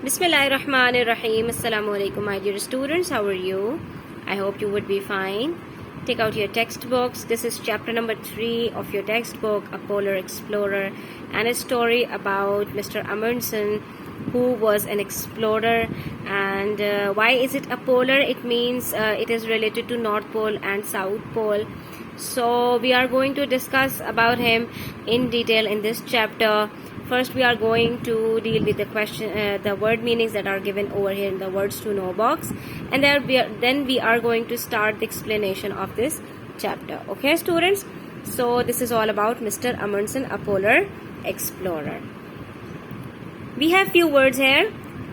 Bismillahirrahmanirrahim. Assalamu alaikum, my dear students. How are you? I hope you would be fine. Take out your textbooks. This is chapter number 3 of your textbook, A Polar Explorer, and a story about Mr. Amundsen, who was an explorer. And why is it a polar? It means it is related to North Pole and South Pole. So we are going to discuss about him in detail in this chapter. First, we are going to deal with the word meanings that are given over here in the words to know box, and then we are going to start the explanation of this chapter. Okay, students. So this is all about Mr. Amundsen, a polar explorer. We have few words here.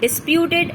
Disputed,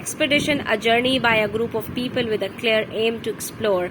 Expedition, a journey by a group of people with a clear aim to explore.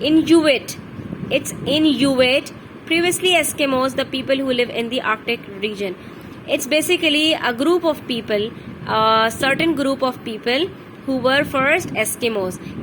Inuit, it's Inuit, previously Eskimos, the people who live in the Arctic region. It's basically a group of people, a certain group of people who were first Eskimos.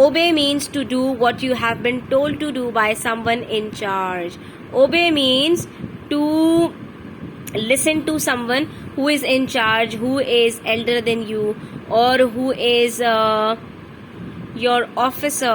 Obey means to do what you have been told to do by someone in charge. Obey means to listen to someone who is in charge, who is elder than you, or who is your officer.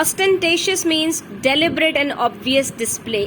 Ostentatious means deliberate and obvious display.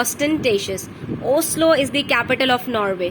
ostentatious. Oslo is the capital of Norway.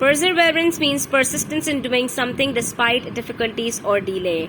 Perseverance means persistence in doing something despite difficulties or delay.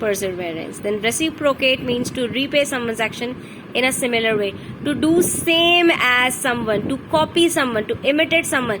perseverance. Then reciprocate means to repay someone's action in a similar way, to do same as someone, to copy someone, to imitate someone.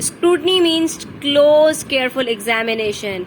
Scrutiny means close, careful examination.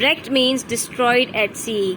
Wrecked means destroyed at sea.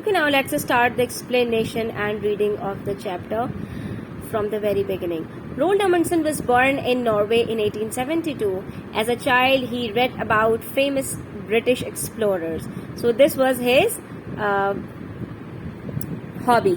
Okay, now let's start the explanation and reading of the chapter from the very beginning. Roald Amundsen was born in Norway in 1872. As a child, he read about famous British explorers. So this was his hobby.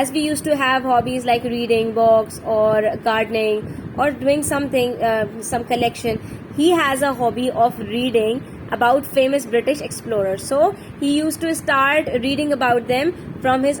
as we used to have hobbies like reading books or gardening or doing something, some collection. He has a hobby of reading about famous British explorers. So he used to start reading about them from his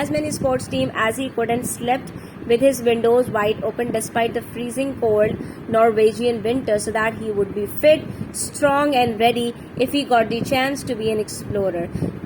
as many sports team as he could and slept with his windows wide open despite the freezing cold Norwegian winter so that he would be fit, strong and ready if he got the chance to be an explorer.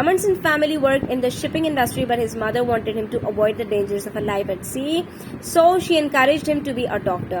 Amundsen's family worked in the shipping industry, but his mother wanted him to avoid the dangers of a life at sea, so she encouraged him to be a doctor.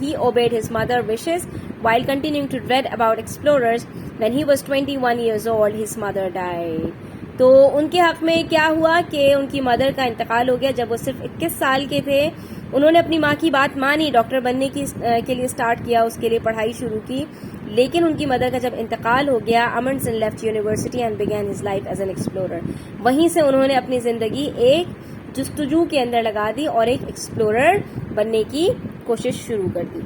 He obeyed his mother's wishes while continuing to read about explorers. When he was 21 years old, his mother died. تو ان کے حق میں کیا ہوا کہ ان کی mother کا انتقال ہو گیا جب وہ صرف 21 سال کے تھے. انہوں نے اپنی ماں کی بات مانی, ڈاکٹر بننے کے لیے اسٹارٹ کیا, اس کے لیے پڑھائی شروع کی, لیکن ان کی مدر کا جب انتقال ہو گیا Amundsen left university and began his life as an explorer. وہیں سے انہوں نے اپنی زندگی ایک جستجو کے اندر لگا دی اور ایک ایکسپلورر بننے کی کوشش شروع کر دی.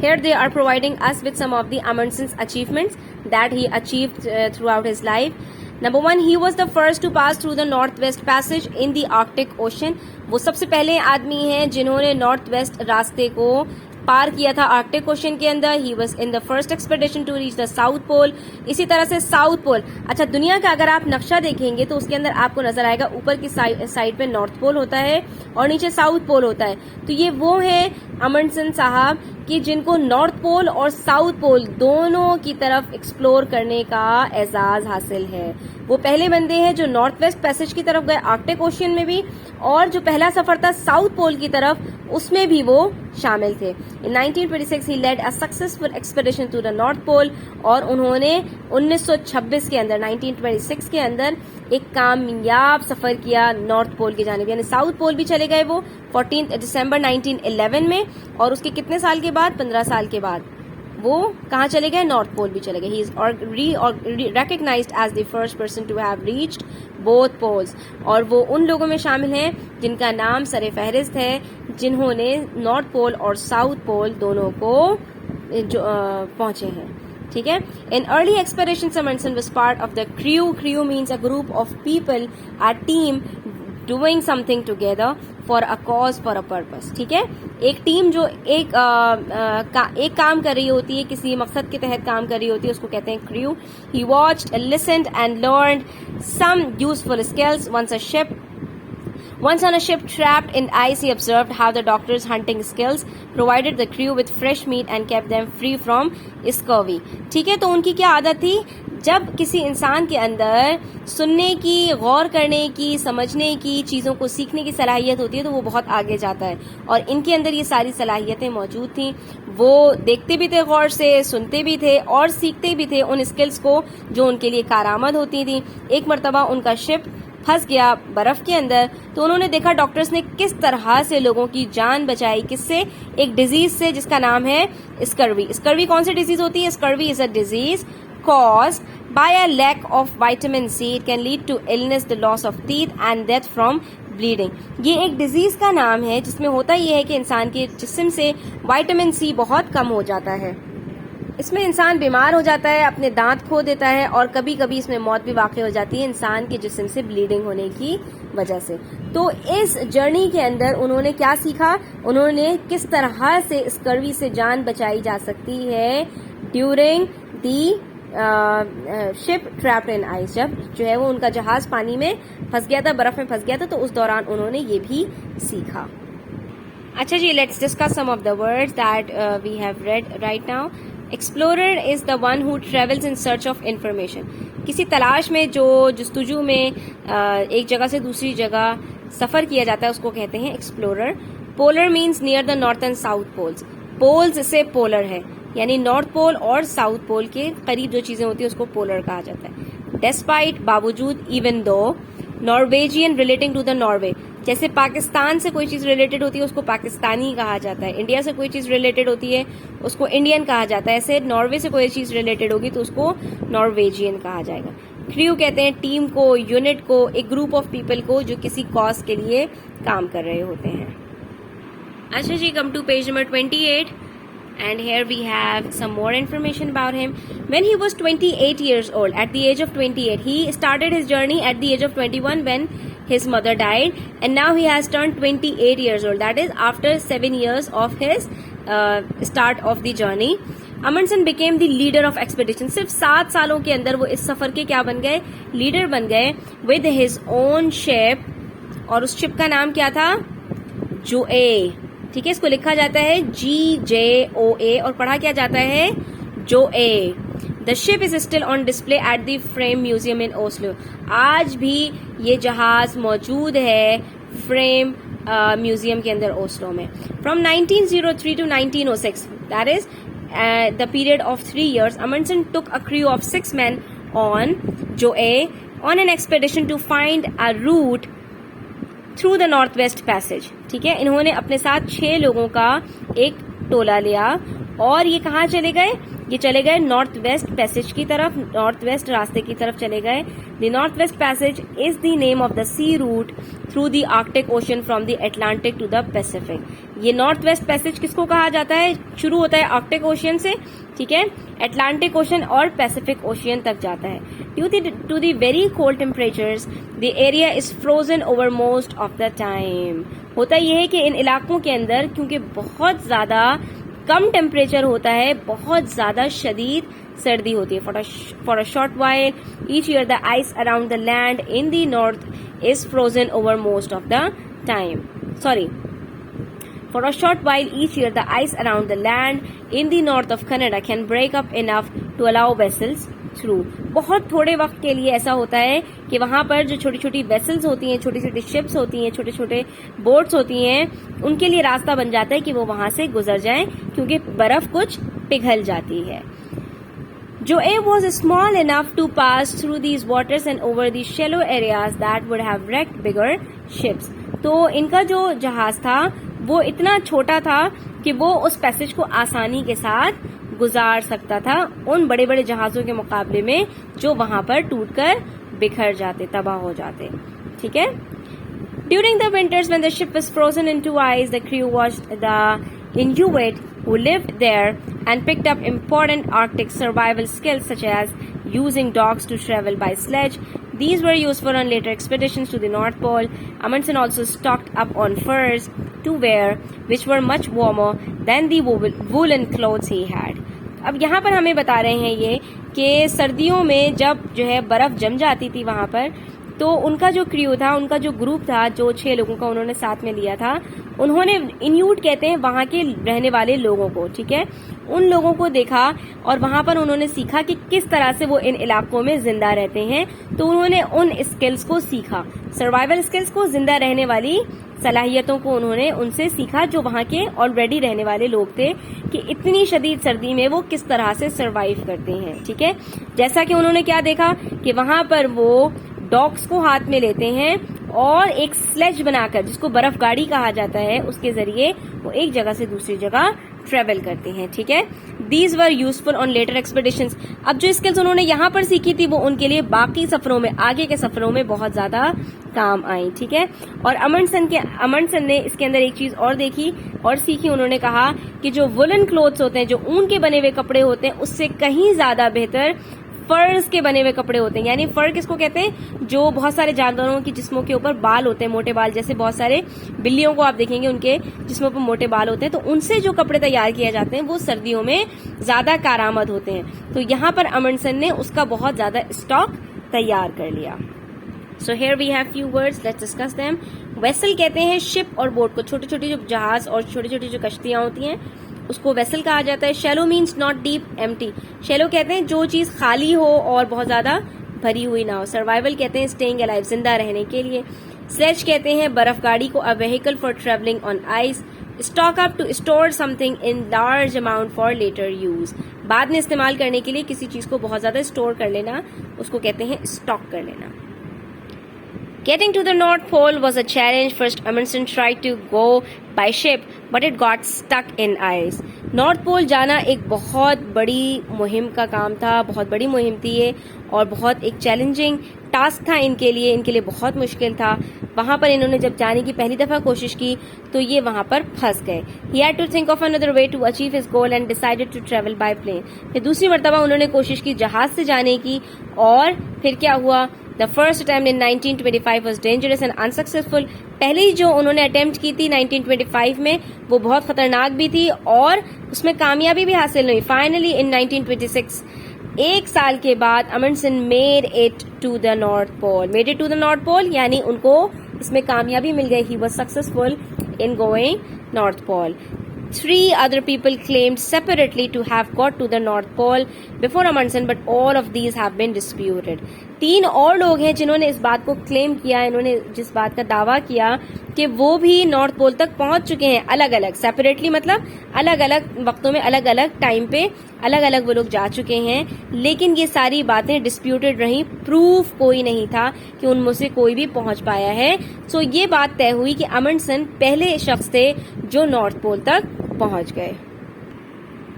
Here they are providing us with some of the Amundsen's achievements that he achieved throughout his life. Number 1, he was the first to pass through the Northwest Passage in the Arctic Ocean. وہ سب سے پہلے آدمی ہیں جنہوں نے north west راستے کو پار کیا تھا آرکٹک اوشن کے اندر. He was in the first expedition to reach the South Pole. اسی طرح سے ساؤتھ پول, اچھا دنیا کا اگر آپ نقشہ دیکھیں گے تو اس کے اندر آپ کو نظر آئے گا اوپر کی سائڈ پہ نارتھ پول ہوتا ہے اور نیچے ساؤتھ پول ہوتا ہے. تو یہ وہ ہیں امنڈسن صاحب کہ جن کو نارتھ پول اور ساؤتھ پول دونوں کی طرف ایکسپلور کرنے کا اعزاز حاصل ہے. وہ پہلے بندے ہیں جو نارتھ ویسٹ پیسج کی طرف گئے آرکٹک اوشین میں بھی, اور جو پہلا سفر تھا ساؤتھ پول کی طرف اس میں بھی وہ شامل تھے. In 1926 he led a successful expedition to the North Pole, اور انہوں نے 1926 کے اندر 1926 کے اندر ایک کامیاب سفر کیا نارتھ پول کی جانب, یعنی ساؤتھ پول بھی چلے گئے وہ 14 دسمبر 1911 میں, اور اس کے کتنے سال کے بعد, 15 سال کے بعد وہ کہاں چلے گئے, نارتھ پول بھی چلے گئے. He is recognised as the first person to have reached both poles, اور وہ ان لوگوں میں شامل ہیں جن کا نام سر فہرست ہے جنہوں نے نارتھ پول اور ساؤتھ پول دونوں کو پہنچے ہیں. ٹھیک ہے. In early expeditions Amundsen was part of the crew. Crew means a group of people, a team doing something together for a cause, for a purpose. ٹھیک ہے. ایک ٹیم جو ایک کام کر رہی ہوتی ہے, کسی مقصد کے تحت کام کر رہی ہوتی ہے, اس کو کہتے ہیں crew. He watched, listened and learned some useful skills. Once on a ship trapped in ice, he observed how the doctor's hunting skills provided the crew with fresh meat and kept them free from scurvy. ٹھیک ہے. تو ان کی کیا عادت تھی, جب کسی انسان کے اندر سننے کی, غور کرنے کی, سمجھنے کی, چیزوں کو سیکھنے کی صلاحیت ہوتی ہے تو وہ بہت آگے جاتا ہے, اور ان کے اندر یہ ساری صلاحیتیں موجود تھیں. وہ دیکھتے بھی تھے غور سے, سنتے بھی تھے اور سیکھتے بھی تھے ان اسکلز کو جو ان کے لیے کارآمد ہوتی تھیں. ایک مرتبہ ان کا شپ پھنس گیا برف کے اندر, تو انہوں نے دیکھا ڈاکٹرز نے کس طرح سے لوگوں کی جان بچائی. کس سے, ایک ڈیزیز سے جس کا نام ہے اسکروی. اسکروی کون سی ڈیزیز ہوتی ہے, scurvy is a disease caused by a lack of vitamin C. It can lead to illness, the loss of teeth and death from bleeding. یہ ایک ڈیزیز کا نام ہے جس میں ہوتا یہ ہے کہ انسان کے جسم سے وائٹامن سی بہت کم ہو جاتا ہے. اس میں انسان بیمار ہو جاتا ہے, اپنے دانت کھو دیتا ہے, اور کبھی کبھی اس میں موت بھی واقع ہو جاتی ہے انسان کے جسم سے بلیڈنگ ہونے کی وجہ سے. تو اس جرنی کے اندر انہوں نے کیا سیکھا, انہوں نے کس طرح سے اسکروی سے جان بچائی جا سکتی ہے during the ship trapped in ice. جب جو ہے وہ ان کا جہاز پانی میں پھنس گیا تھا, برف میں پھنس گیا تھا, تو اس دوران انہوں نے یہ بھی سیکھا. اچھا جی, let's discuss some of the words that we have read right now. Explorer is the one who travels in search of information. کسی تلاش میں, جو جستجو میں ایک جگہ سے دوسری جگہ سفر کیا جاتا ہے اس کو کہتے ہیں explorer. Polar means near the north and south poles. Poles سے پولر ہے, یعنی نارتھ پول اور ساؤتھ پول کے قریب جو چیزیں ہوتی ہیں اس کو پولر کہا جاتا ہے. ڈیسپائٹ, باوجود, even though. Norwegian relating to the Norway, جیسے پاکستان سے کوئی چیز ریلیٹڈ ہوتی ہے اس کو پاکستانی کہا جاتا ہے, انڈیا سے کوئی چیز ریلیٹڈ ہوتی ہے اس کو انڈین کہا جاتا ہے, ایسے ناروے سے کوئی چیز ریلیٹڈ ہوگی تو اس کو نارویجین کہا جائے گا. کریو کہتے ہیں ٹیم کو, یونٹ کو, ایک گروپ آف پیپل کو جو کسی کاز کے لیے کام کر رہے ہوتے ہیں. اچھا جی, come to page number 28. And here we have some more information about him. When he was 28 years old, at the age of 28, he started his journey at the age of 21 when his mother died, and now he has turned 28 years old. That is after 7 years of his start of the journey. Amundsen became the leader of expedition. صرف 7 سالوں کے اندر وہ اس سفر کے کیا بن گئے, leader بن گئے, with his own ship. اور اس شپ کا نام کیا تھا, جو ٹھیک ہے, اس کو لکھا جاتا ہے GJOA اور پڑھا کیا جاتا ہے جو اے. The ship is still on display at the Fram Museum in Oslo. آج بھی یہ جہاز موجود ہے فریم میوزیم کے اندر اوسلو میں. From 1903 to 1906, that is the period of 3 years, Amundsen took a crew of 6 men on جو اے on an expedition to find a route through the northwest passage. ٹھیک ہے, انہوں نے اپنے ساتھ 6 لوگوں کا ایک ٹولہ لیا اور یہ کہاں چلے گئے؟ یہ چلے گئے نارتھ ویسٹ پیسج کی طرف, نارتھ ویسٹ راستے کی طرف چلے گئے. The North West Passage is the name of the sea route through the Arctic Ocean from the Atlantic to the Pacific. یہ نارتھ ویسٹ پیسج کس کو کہا جاتا ہے؟ شروع ہوتا ہے آرکٹک اوشن سے, ٹھیک ہے, اٹلانٹک اوشن اور پیسیفک اوشین تک جاتا ہے. To the very cold temperatures the area is frozen over most of the time. ہوتا یہ ہے کہ ان علاقوں کے اندر کیونکہ بہت زیادہ کم ٹیمپریچر ہوتا ہے, بہت زیادہ شدید سردی ہوتی ہے. For a short while each year the ice around the land in the north is frozen over most of the time. For a short while each year, the ice around the land in the north of Canada can break up enough to allow vessels through. بہت تھوڑے وقت کے لیے ایسا ہوتا ہے کہ وہاں پر جو چھوٹی چھوٹی ویسلز ہوتی ہیں, چھوٹی چھوٹی شپس ہوتی ہیں, چھوٹے چھوٹے بوٹس ہوتی ہیں, ان کے لیے راستہ بن جاتا ہے کہ وہ وہاں سے گزر جائیں کیونکہ برف کچھ پگھل جاتی ہے. جو air was small enough to pass through these waters and over these shallow areas that would have wrecked bigger ships. تو ان کا جو جہاز تھا وہ اتنا چھوٹا تھا کہ وہ اس پیسج کو آسانی کے ساتھ گزار سکتا تھا ان بڑے بڑے جہازوں کے مقابلے میں جو وہاں پر ٹوٹ کر بکھر جاتے, تباہ ہو جاتے. ٹھیک ہے. During the winters when the ship was frozen into ice, the crew watched the Inuit who lived there and picked up important Arctic survival skills such as using dogs to travel by sledge. These were useful on later expeditions to the North Pole. Amundsen also stocked up on furs to wear, which were much warmer than the woolen clothes he had. اب یہاں پر ہمیں بتا رہے ہیں یہ کہ سردیوں میں جب جو ہے برف جم جاتی تھی وہاں پر, تو ان کا جو کریو تھا, ان کا جو گروپ تھا, جو 6 لوگوں کا انہوں نے ساتھ میں لیا تھا, انہوں نے انیوٹ کہتے ہیں وہاں کے رہنے والے لوگوں کو, ٹھیک ہے, ان لوگوں کو دیکھا اور وہاں پر انہوں نے سیکھا کہ کس طرح سے وہ ان علاقوں میں زندہ رہتے ہیں. تو انہوں نے ان اسکلز کو سیکھا, سروائیول اسکلز کو, زندہ رہنے والی صلاحیتوں کو انہوں نے ان سے سیکھا جو وہاں کے آلریڈی رہنے والے لوگ تھے کہ اتنی شدید سردی میں وہ کس طرح سے سروائیو کرتے ہیں. ٹھیک ہے. جیسا کہ انہوں نے کیا دیکھا کہ وہاں پر وہ ڈاگس کو ہاتھ میں لیتے ہیں اور ایک سلیج بنا کر, جس کو برف گاڑی کہا جاتا ہے, اس کے ذریعے وہ ایک جگہ سے دوسری جگہ ٹریول کرتے ہیں. ٹھیک ہے. These were useful on later expeditions. اب جو اسکلز انہوں نے یہاں پر سیکھی تھی وہ ان کے لیے باقی سفروں میں, آگے کے سفروں میں بہت زیادہ کام آئی. ٹھیک ہے. اور امنڈسن نے اس کے اندر ایک چیز اور دیکھی اور سیکھی. انہوں نے کہا کہ جو وولن کلوتھس ہوتے ہیں, جو اون کے بنے ہوئے کپڑے ہوتے ہیں, اس سے کہیں زیادہ بہتر فرز کے بنے ہوئے کپڑے ہوتے ہیں. یعنی فر کس کو کہتے ہیں؟ جو بہت سارے جانوروں کی جسموں کے اوپر بال ہوتے ہیں, موٹے بال, جیسے بہت سارے بلیوں کو آپ دیکھیں گے ان کے جسموں پر موٹے بال ہوتے ہیں, تو ان سے جو کپڑے تیار کیے جاتے ہیں وہ سردیوں میں زیادہ کارآمد ہوتے ہیں. تو یہاں پر امنڈسن نے اس کا بہت زیادہ اسٹاک تیار کر لیا. So here we have few words, let's discuss them. Vessel کہتے ہیں شپ اور بوٹ کو, چھوٹی چھوٹی جو جہاز اور چھوٹی چھوٹی جو کشتیاں ہوتی ہیں اس کو ویسل کہا جاتا ہے. Shallow means not deep, empty. Shallow کہتے ہیں جو چیز خالی ہو اور بہت زیادہ بھری ہوئی نہ ہو. سروائیول کہتے ہیں اسٹیئنگ الائیو, زندہ رہنے کے لیے. سلیج کہتے ہیں برف گاڑی کو, a vehicle for traveling on ice. Stock up to store something in large amount for later use. بعد میں استعمال کرنے کے لیے کسی چیز کو بہت زیادہ اسٹور کر لینا, اس کو کہتے ہیں اسٹاک کر لینا. Getting to the North Pole was a challenge. First, Amundsen tried to go by ship, but it got stuck in ice. North Pole جانا ایک بہت بڑی مہم کا کام تھا, بہت بڑی مہم تھی یہ, اور بہت ایک چیلنجنگ ٹاسک تھا ان کے لیے بہت مشکل تھا. وہاں پر انہوں نے جب جانے کی پہلی دفعہ کوشش کی تو یہ وہاں پر پھنس گئے. He had to think of another way to achieve his goal and decided to travel by plane. پھر دوسری مرتبہ انہوں نے کوشش کی جہاز سے جانے کی, اور پھر کیا ہوا؟ The first attempt in 1925 was dangerous and unsuccessful. پہلی جو انہوں نے اٹیمپٹ کی تھی 1925 میں وہ بہت خطرناک بھی تھی اور اس میں کامیابی بھی حاصل نہیں. Finally in 1926 ایک سال کے بعد امنڈسن made it to the North Pole یعنی ان کو اس میں کامیابی مل گئی. He was successful in going North Pole. 3 other people claimed separately to have got to the North Pole before Amundsen, but all of these have been disputed. 3 اور لوگ ہیں جنہوں نے اس بات کو کلیم کیا, انہوں نے جس بات کا دعویٰ کیا کہ وہ بھی نارتھ پول تک پہنچ چکے ہیں, الگ الگ سیپریٹلی, مطلب الگ الگ وقتوں میں الگ الگ ٹائم پہ الگ الگ وہ لوگ جا چکے ہیں. لیکن یہ ساری باتیں ڈسپیوٹڈ رہیں, پروف کوئی نہیں تھا کہ ان میں سے کوئی بھی پہنچ پایا ہے. سو یہ بات طے ہوئی کہ امنڈسن پہلے شخص تھے جو نارتھ پول تک پہنچ گئے.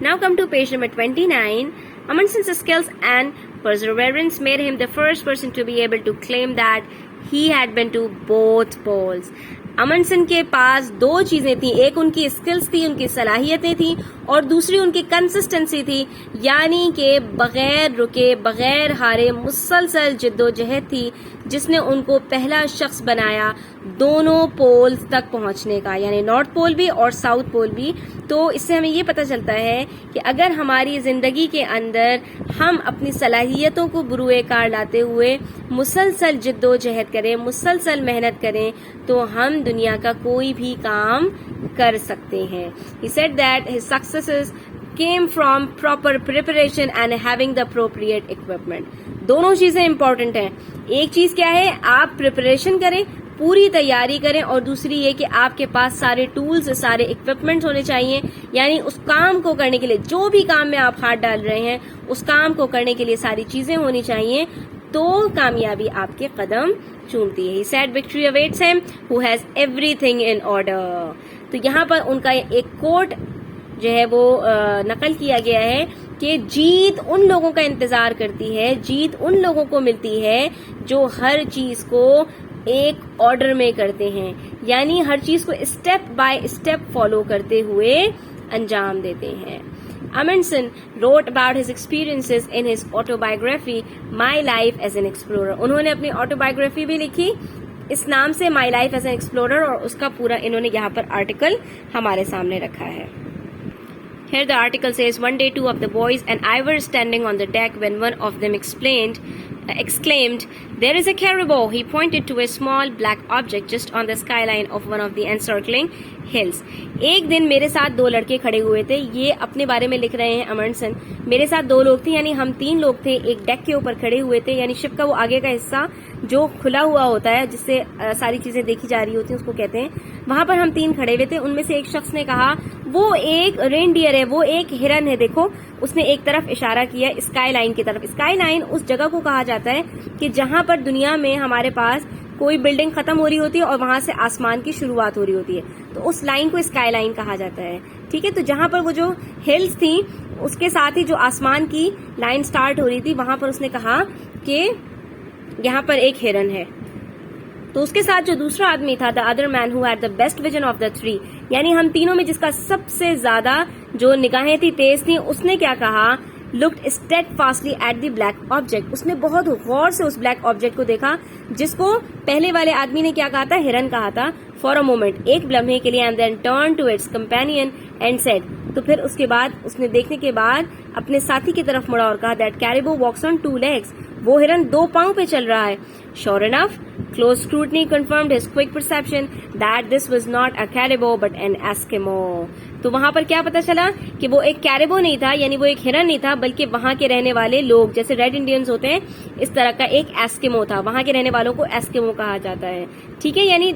Now come to page number 29. Amundsen's skills and perseverance made him the first person to be able to claim that he had been to both poles. امنڈسن کے پاس 2 چیزیں تھیں, ایک ان کی اسکلز تھی, ان کی صلاحیتیں تھیں, اور دوسری ان کی کنسسٹنسی تھی, یعنی کہ بغیر رکے بغیر ہارے مسلسل جد و جہد تھی جس نے ان کو پہلا شخص بنایا دونوں پولز تک پہنچنے کا, یعنی نارتھ پول بھی اور ساؤتھ پول بھی. تو اس سے ہمیں یہ پتہ چلتا ہے کہ اگر ہماری زندگی کے اندر ہم اپنی صلاحیتوں کو بروئے کار لاتے ہوئے مسلسل جد و جہد کریں, مسلسل محنت کریں, تو ہم دنیا کا کوئی بھی کام کر سکتے ہیں. He said that his successes came from proper preparation and having the appropriate equipment. دونوں چیزیں امپورٹنٹ ہیں. ایک چیز کیا ہے, آپ پریپریشن کریں, پوری تیاری کریں, اور دوسری یہ کہ آپ کے پاس سارے ٹولز, سارے اکوپمنٹ ہونے چاہیے, یعنی اس کام کو کرنے کے لیے, جو بھی کام میں آپ ہاتھ ڈال رہے ہیں اس کام کو کرنے کے لیے ساری چیزیں ہونی چاہیے, تو کامیابی آپ کے قدم چومتی ہے. He said victory awaits him who has everything in order. تو یہاں پر ان کا ایک کوٹ جو ہے وہ نقل کیا گیا ہے کہ جیت ان لوگوں کا انتظار کرتی ہے, جیت ان لوگوں کو ملتی ہے جو ہر چیز کو ایک آرڈر میں کرتے ہیں, یعنی ہر چیز کو اسٹیپ بائی اسٹیپ فالو کرتے ہوئے انجام دیتے ہیں. Amundsen wrote about his experiences in his autobiography My Life as an Explorer. انہوں نے اپنی آٹوبایوگرافی بھی لکھی اس نام سے, My Life as an Explorer, اور اس کا پورا انہوں نے یہاں پر آرٹیکل ہمارے سامنے رکھا ہے. Here the article says, one day 2 of the boys and I were standing on the deck when one of them exclaimed, there is a caribou. He pointed to a small black object just on the skyline of one of the encircling hills. ایک دن میرے ساتھ 2 لڑکے کھڑے ہوئے تھے, یہ اپنے بارے میں لکھ رہے ہیں امنڈسن. میرے ساتھ 2 لوگ تھے, یعنی ہم 3 لوگ تھے, ایک ڈیک کے اوپر کھڑے ہوئے تھے, یعنی شپ کا وہ آگے کا حصہ جو کھلا ہوا ہوتا ہے جس سے ساری چیزیں دیکھی جا رہی ہوتی ہیں اس کو کہتے ہیں. وہاں پر ہم 3 کھڑے ہوئے تھے. ان میں سے ایک شخص نے کہا وہ ایک رینڈیئر ہے, وہ ایک ہرن ہے, دیکھو. اس نے ایک طرف اشارہ کیا, اسکائی لائن کی طرف. اسکائی لائن اس جگہ کو کہا جاتا ہے کہ جہاں پر دنیا میں ہمارے پاس کوئی بلڈنگ ختم ہو رہی ہوتی ہے اور وہاں سے آسمان کی شروعات ہو رہی ہوتی ہے, تو اس لائن کو اسکائی لائن کہا جاتا ہے. ٹھیک ہے, تو جہاں پر وہ جو ہلز تھیں اس کے ساتھ ہی جو آسمان کی لائن سٹارٹ ہو رہی تھی, وہاں پر اس نے کہا کہ یہاں پر ایک ہرن ہے. تو اس کے ساتھ جو دوسرا آدمی تھا, the other man who had the best vision of the 3, یعنی ہم تینوں میں جس کا سب سے زیادہ جو نگاہیں تھی تیز تھیں, اس نے کیا کہا, looked steadfastly at the black object. اس نے بہت غور سے اس بلیک آبجیکٹ کو دیکھا جس کو پہلے والے آدمی نے کیا کہا تھا, ہرن کہا تھا. for a moment, ایک لمحے کے لیے, and then turned to its companion and said, تو پھر اس کے بعد اس نے دیکھنے کے بعد اپنے ساتھی کی طرف مڑا اور کہا, that caribou walks on 2 legs. وہ ہرن 2 پاؤں پہ چل رہا ہے. Sure enough, close scrutiny confirmed his quick perception that this was not a caribou but an Eskimo. تو وہاں پر کیا پتا چلا کہ وہ ایک کیریبو نہیں تھا, یعنی وہ ایک ہرن نہیں تھا, بلکہ وہاں کے رہنے والے لوگ جیسے ریڈ انڈینز ہوتے ہیں اس طرح کا ایک ایسکیمو تھا. وہاں کے رہنے والوں کو ایسکیمو کہا جاتا ہے. ٹھیک ہے, یعنی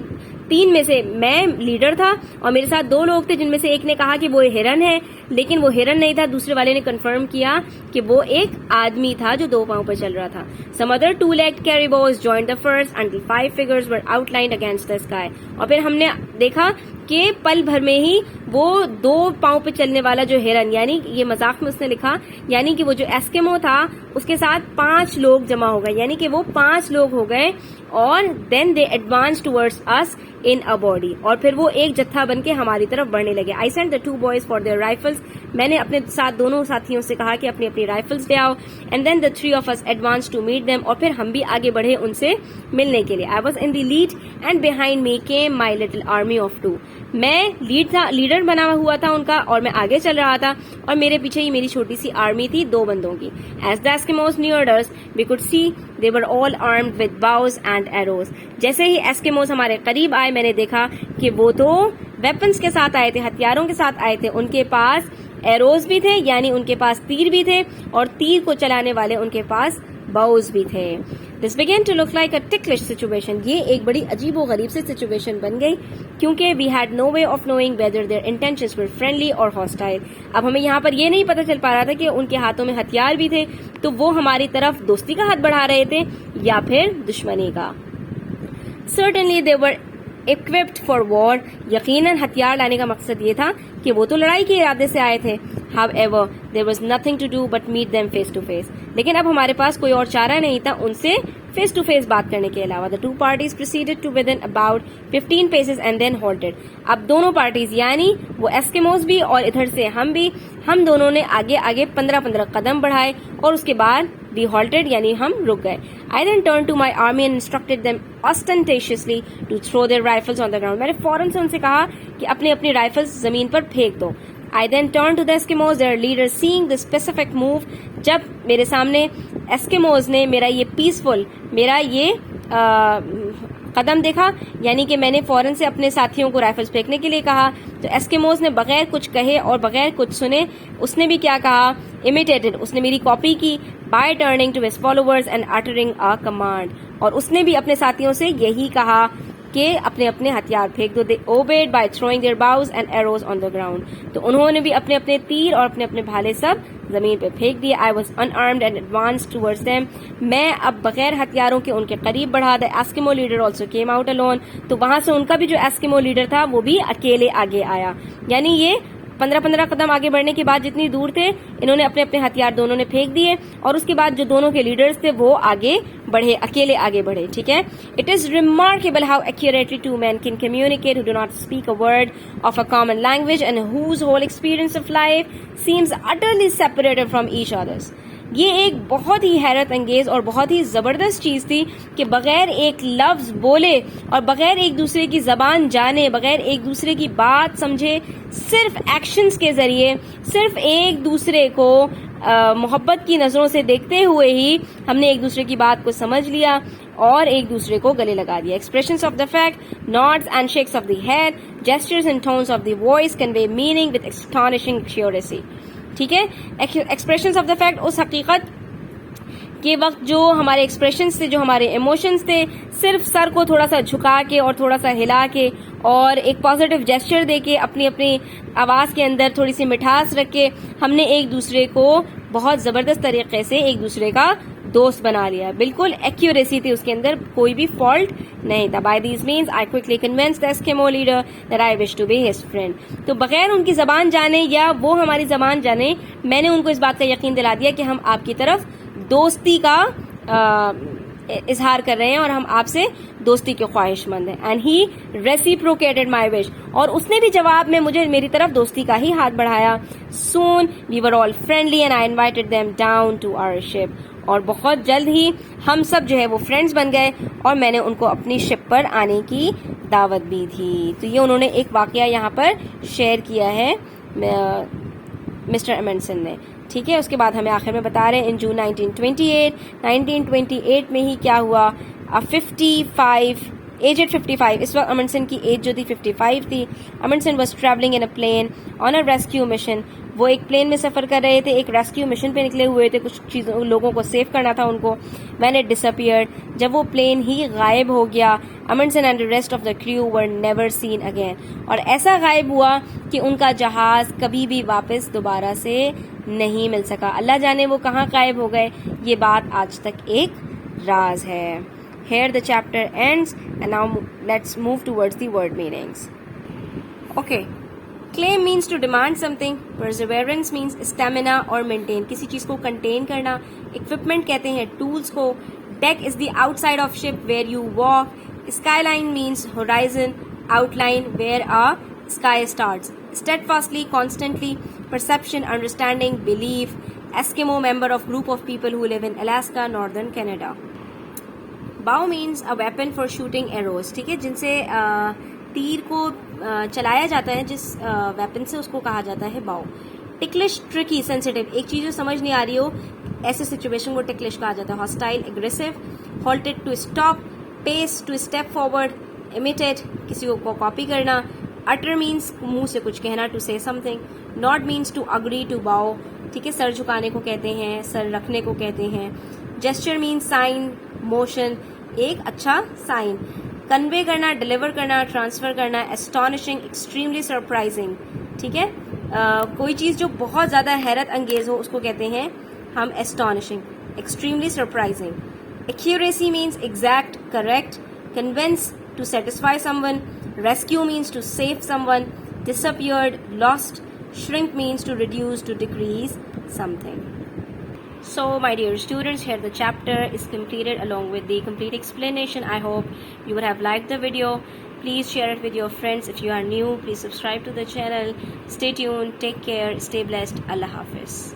3 میں سے میں لیڈر تھا اور میرے ساتھ 2 لوگ تھے جن میں سے ایک نے کہا کہ وہ ہرن ہے, لیکن وہ ہرن نہیں تھا. دوسرے والے نے کنفرم کیا کہ وہ ایک آدمی تھا جو 2 پاؤں پر چل رہا تھا. Some other 2-legged caribous joined the first until 5 figures were outlined against the sky. اور پھر ہم نے دیکھا کہ پل بھر میں ہی وہ 2 پاؤں پہ چلنے والا جو ہرن, یعنی یہ مذاق میں اس نے لکھا, یعنی کہ وہ جو ایسکیمو تھا اس کے ساتھ 5 لوگ جمع ہو گئے, یعنی کہ وہ 5 لوگ ہو گئے. اور then they advanced towards us in a body. اور پھر وہ ایک جتھا بن کے ہماری طرف بڑھنے لگے. I sent the 2 boys for their rifles. میں نے اپنے ساتھ دونوں ساتھیوں سے کہا کہ اپنی اپنی رائفلز لے آؤ. And then the 3 of us advanced to meet them. اور پھر ہم بھی آگے بڑھے ان سے ملنے کے لیے. I was in the lead and behind me came my little army of 2. میں لیڈر بنا ہوا تھا ان کا اور میں آگے چل رہا تھا اور میرے پیچھے ہی میری چھوٹی سی آرمی تھی 2 بندوں کی. As the Eskimos neared us, we could see they were all armed with bows and arrows. جیسے ہی ایسکیموز ہمارے قریب آئے میں نے دیکھا کہ وہ تو ویپنز کے ساتھ آئے تھے, ہتھیاروں کے ساتھ آئے تھے. ان کے پاس ایروز بھی تھے, یعنی ان کے پاس تیر بھی تھے, اور تیر کو چلانے والے ان کے پاس باؤز بھی تھے. This began to look like a ticklish situation. یہ ایک بڑی عجیب و غریب سی سچویشن بن گئی کیونکہ we had no way of knowing whether their intentions were friendly or hostile. اب ہمیں یہاں پر یہ نہیں پتہ چل پا رہا تھا کہ ان کے ہاتھوں میں ہتھیار بھی تھے تو وہ ہماری طرف دوستی کا ہاتھ بڑھا رہے تھے یا پھر دشمنی کا. Certainly they were equipped for war. یقیناً ہتھیار لانے کا مقصد یہ تھا کہ وہ تو لڑائی کے ارادے سے آئے تھے. However, there was nothing to do but meet them face to face. لیکن اب ہمارے پاس کوئی اور چارہ نہیں تھا ان سے فیس ٹو فیس بات کرنے کے علاوہ. The two parties proceeded to within about 15 paces and then halted. اب دونوں پارٹیز یعنی وہ ایسکیموز بھی اور ادھر سے ہم دونوں نے آگے 15 قدم بڑھائے اور اس کے بعد we halted یعنی ہم رک گئے. I then turned to my army and instructed them ostentatiously to throw their rifles on the ground. میں نے فوراً سے ان سے کہا کہ اپنی رائفلز زمین پر پھینک دو. I then turned to the Eskimos, their leaders, seeing this specific move. جب میرے سامنے ایسکیموز نے میرا یہ قدم دیکھا یعنی کہ میں نے فوراً سے اپنے ساتھیوں کو رائفلز پھینکنے کے لیے کہا تو ایسکیموز نے بغیر کچھ کہے اور بغیر کچھ سنے اس نے بھی کیا کہا imitated. اس نے میری کاپی کی by turning to his followers and uttering a command. اور اس نے بھی اپنے ساتھیوں سے یہی کہا کہ اپنے ہتھیار پھینک دو. They obeyed by throwing their bows and arrows on the ground. تو انہوں نے بھی اپنے تیر اور اپنے بھالے سب زمین پہ پھینک دیے. I was unarmed and advanced towards them. میں اب بغیر ہتھیاروں کے ان کے قریب بڑھا. The Eskimo leader also came out alone. تو وہاں سے ان کا بھی جو ایسکیمو لیڈر تھا وہ بھی اکیلے آگے آیا. یعنی یہ 15 قدم آگے بڑھنے کے بعد جتنی دور تھے انہوں نے اپنے ہتھیار دونوں نے پھینک دیے اور اس کے بعد جو دونوں کے لیڈرز تھے وہ اکیلے آگے بڑھے. ٹھیک ہے. It is remarkable how accurately two men can communicate who do not speak a word of a common language and whose whole experience of life seems utterly separated from each other's. یہ ایک بہت ہی حیرت انگیز اور بہت ہی زبردست چیز تھی کہ بغیر ایک لفظ بولے اور بغیر ایک دوسرے کی زبان جانے بغیر ایک دوسرے کی بات سمجھے صرف ایکشنز کے ذریعے صرف ایک دوسرے کو محبت کی نظروں سے دیکھتے ہوئے ہی ہم نے ایک دوسرے کی بات کو سمجھ لیا اور ایک دوسرے کو گلے لگا دیا. Expressions of the fact, nods and shakes of the head, gestures and tones of the voice convey meaning with astonishing accuracy. ٹھیک ہے. ایکسپریشنز آف دا فیکٹ اس حقیقت کے وقت جو ہمارے ایکسپریشنز تھے جو ہمارے ایموشنز تھے صرف سر کو تھوڑا سا جھکا کے اور تھوڑا سا ہلا کے اور ایک پازیٹیو جیسچر دے کے اپنی آواز کے اندر تھوڑی سی مٹھاس رکھ کے ہم نے ایک دوسرے کو بہت زبردست طریقے سے ایک دوسرے کا دوست بنا لیا. بالکل ایکوریسی تھی اس کے اندر کوئی بھی فالٹ نہیں تھا. By these means I quickly convinced the Eskimo leader that I wish to be his friend. تو بغیر ان کی زبان جانے یا وہ ہماری زبان جانے میں نے ان کو اس بات کا یقین دلا دیا کہ ہم آپ کی طرف دوستی کا اظہار کر رہے ہیں اور ہم آپ سے دوستی کے خواہش مند ہیں. And he reciprocated my wish. اور اس نے بھی جواب میں مجھے میری طرف دوستی کا ہی ہاتھ بڑھایا. Soon we were all friendly and I invited them down to our ship. اور بہت جلد ہی ہم سب جو ہے وہ فرینڈز بن گئے اور میں نے ان کو اپنی شپ پر آنے کی دعوت بھی دی. تو یہ انہوں نے ایک واقعہ یہاں پر شیئر کیا ہے مسٹر ایمنڈسن نے. ٹھیک ہے. اس کے بعد ہمیں آخر میں بتا رہے ہیں ان جون 1928 میں ہی کیا ہوا. 55 اس وقت امنڈسن کی ایج جو تھی 55 تھی. Amundsen was travelling in a plane on a rescue mission. وہ ایک پلین میں سفر کر رہے تھے ایک ریسکیو مشن پہ نکلے ہوئے تھے کچھ چیزوں لوگوں کو سیو کرنا تھا ان کو. وین اٹ ڈسپیئرڈ جب وہ پلین ہی غائب ہو گیا. امنڈسن and the rest of the crew were never seen again. اور ایسا غائب ہوا کہ ان کا جہاز کبھی بھی واپس دوبارہ سے نہیں مل سکا. اللہ جانے وہ کہاں غائب ہو گئے. یہ بات آج تک ایک راز ہے. Here the chapter ends and now let's move towards the word meanings. Okay. Claim means to demand something. Perseverance means stamina or maintain. کسی چیز کو contain کرنا. Equipment کہتے ہیں tools کو. Deck is the outside of ship where you walk. Skyline means horizon, outline where a sky starts. Steadfastly, constantly. Perception, understanding, belief. Eskimo, member of group of people who live in Alaska, northern Canada. Bow means a weapon for shooting arrows. ٹھیک ہے. جن سے تیر کو چلایا جاتا ہے جس ویپن سے اس کو کہا جاتا ہے باؤ. ٹکلش ٹرکی سینسیٹیو ایک چیز جو سمجھ نہیں آ رہی ہو ایسے سچویشن کو ٹکلش کہا جاتا ہے. Hostile aggressive. Halted to stop. Pace to step forward. Imitate کسی کو کاپی کرنا. اٹر مینس منہ سے کچھ کہنا to say something. Not means to agree to bow. ٹھیک ہے. سر جھکانے کو کہتے ہیں سر رکھنے کو کہتے ہیں. Gesture means sign, motion, ایک اچھا sign. Convey کرنا, deliver کرنا, transfer کرنا, astonishing, extremely surprising. ٹھیک ہے, کوئی چیز جو بہت زیادہ حیرت انگیز ہو اس کو کہتے ہیں ہم astonishing, extremely surprising. Accuracy means exact, correct. Convince, to satisfy someone. Rescue means to save someone. Disappeared, lost. Shrink means to reduce, to decrease something. So my dear students, here the chapter is completed along with the complete explanation. I hope you would have liked the video. Please share it with your friends. If you are new, please subscribe to the channel. Stay tuned, take care, stay blessed. Allah Hafiz.